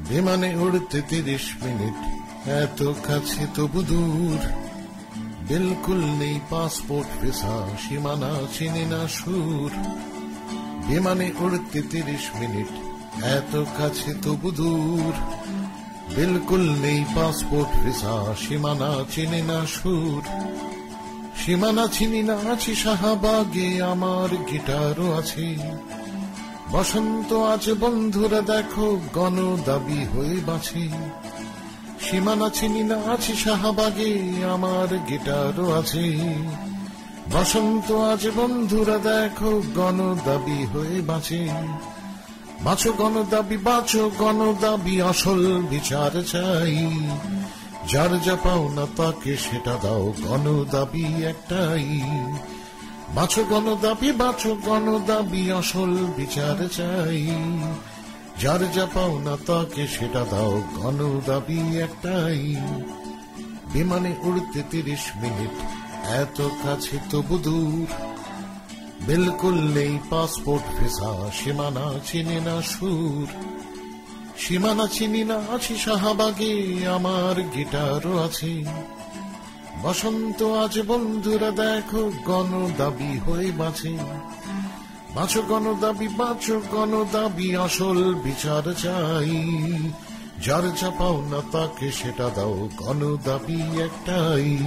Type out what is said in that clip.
বিমানে উড়তে 30 মিনিট, এত কাছে তবু দূর। বিলকুল নেই পাসপোর্ট ভিসা, সীমানা চিনি না সুর। বিমানে উড়তে 30 মিনিট, এত কাছে তবু দূর। বিলকুল নেই পাসপোর্ট ভিসা, সীমানা চিনি না সুর। সীমানা চিনি না, আছি শাহবাগে, আমার গিটারও আছে। বসন্ত আজ বন্ধুরা দেখো, গণ দাবি হয়ে বাঁচে। সীমানা চিনি না, আছি শাহবাগে, আমার গিটারও আছে। বসন্ত আজ বন্ধুরা দেখো, গণ দাবি হয়ে বাঁচে। বাঁচো গণদাবি, বাঁচো গণদাবি, আসল বিচার চাই। যার যা পাও না তাকে সেটা দাও, গণদাবি একটাই। বাঁচো গণদাবি, বাঁচো গণদাবি, আসল বিচার চাই। যার যা পাও না তাকে সেটা দাও, গণদাবি একটাই। বিমানে উড়তে 30 মিনিট, এত কাছে তবু দূর। বিলকুল নেই পাসপোর্ট ভিসা, সীমানা চিনি না সুর। সীমানা চিনি না, আছি শাহবাগে, আমার গিটারও আছে। বসন্ত আজ বন্ধুরা দেখো, গণ দাবি হয়ে বাঁচে। বাঁচো গণদাবি, বাঁচো গণদাবি, আসল বিচার চাই। যার যা পাও না তাকে সেটা দাও, গণদাবি একটাই।